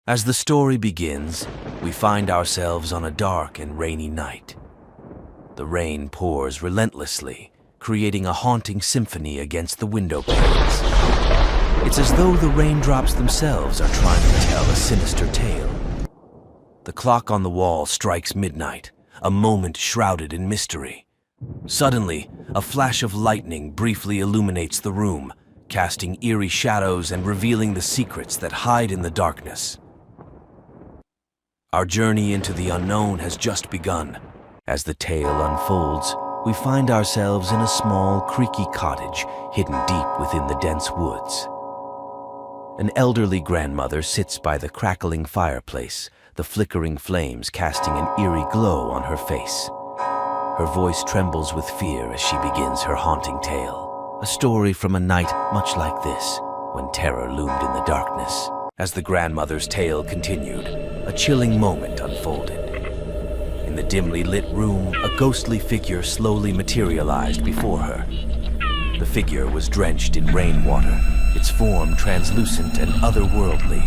As the story begins, we find ourselves on a dark and rainy night. The rain pours relentlessly, creating a haunting symphony against the window panes. It's as though the raindrops themselves are trying to tell a sinister tale. The clock on the wall strikes midnight, a moment shrouded in mystery. Suddenly, a flash of lightning briefly illuminates the room, casting eerie shadows and revealing the secrets that hide in the darkness. Our journey into the unknown has just begun. As the tale unfolds, we find ourselves in a small, creaky cottage hidden deep within the dense woods. An elderly grandmother sits by the crackling fireplace, the flickering flames casting an eerie glow on her face. Her voice trembles with fear as she begins her haunting tale, a story from a night much like this, when terror loomed in the darkness. As the grandmother's tale continued, a chilling moment unfolded. In the dimly lit room, a ghostly figure slowly materialized before her. The figure was drenched in rainwater, its form translucent and otherworldly.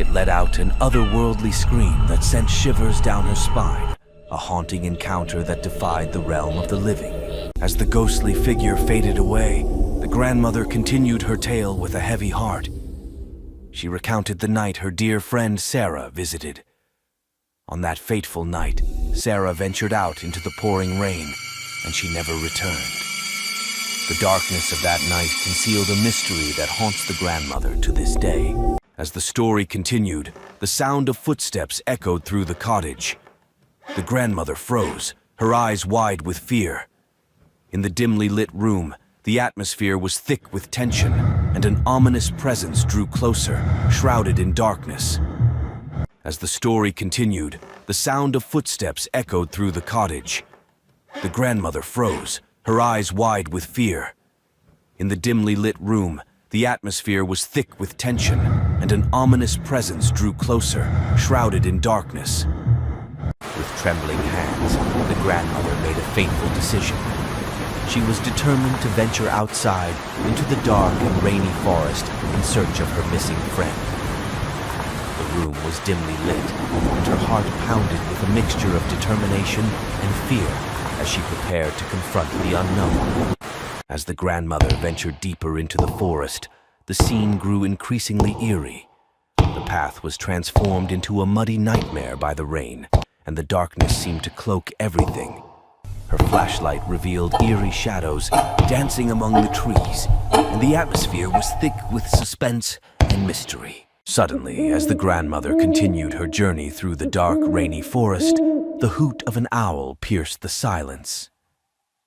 It let out an otherworldly scream that sent shivers down her spine, a haunting encounter that defied the realm of the living. As the ghostly figure faded away, the grandmother continued her tale with a heavy heart. She recounted the night her dear friend Sarah visited. On that fateful night, Sarah ventured out into the pouring rain, and she never returned. The darkness of that night concealed a mystery that haunts the grandmother to this day. As the story continued, the sound of footsteps echoed through the cottage. The grandmother froze, her eyes wide with fear. In the dimly lit room, the atmosphere was thick with tension, and an ominous presence drew closer, shrouded in darkness. As the story continued, the sound of footsteps echoed through the cottage. The grandmother froze, her eyes wide with fear. In the dimly lit room, the atmosphere was thick with tension, and an ominous presence drew closer, shrouded in darkness. With trembling hands, the grandmother made a fateful decision. She was determined to venture outside into the dark and rainy forest in search of her missing friend. The room was dimly lit, and her heart pounded with a mixture of determination and fear as she prepared to confront the unknown. As the grandmother ventured deeper into the forest, the scene grew increasingly eerie. The path was transformed into a muddy nightmare by the rain, and the darkness seemed to cloak everything. Her flashlight revealed eerie shadows dancing among the trees, and the atmosphere was thick with suspense and mystery. Suddenly, as the grandmother continued her journey through the dark, rainy forest, the hoot of an owl pierced the silence.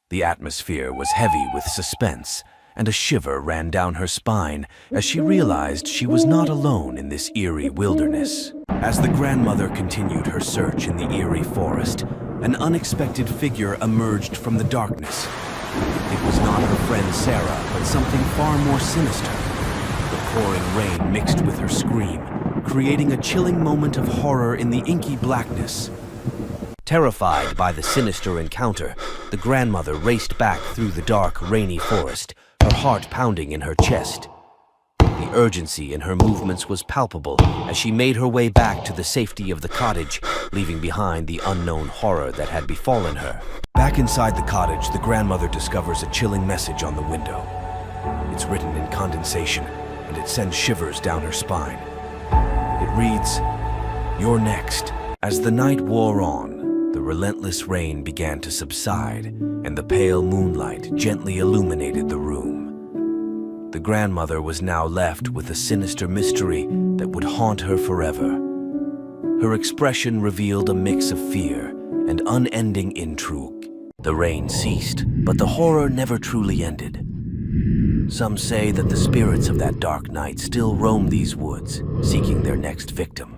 The atmosphere was heavy with suspense, and a shiver ran down her spine as she realized she was not alone in this eerie wilderness. As the grandmother continued her search in the eerie forest, an unexpected figure emerged from the darkness. It was not her friend Sarah, but something far more sinister. The pouring rain mixed with her scream, creating a chilling moment of horror in the inky blackness. Terrified by the sinister encounter, the grandmother raced back through the dark, rainy forest, her heart pounding in her chest. The urgency in her movements was palpable as she made her way back to the safety of the cottage, leaving behind the unknown horror that had befallen her. Back inside the cottage, the grandmother discovers a chilling message on the window. It's written in condensation, and it sends shivers down her spine. It reads, "You're next." As the night wore on, the relentless rain began to subside, and the pale moonlight gently illuminated the room. The grandmother was now left with a sinister mystery that would haunt her forever. Her expression revealed a mix of fear and unending intrigue. The rain ceased, but the horror never truly ended. Some say that the spirits of that dark night still roam these woods, seeking their next victim.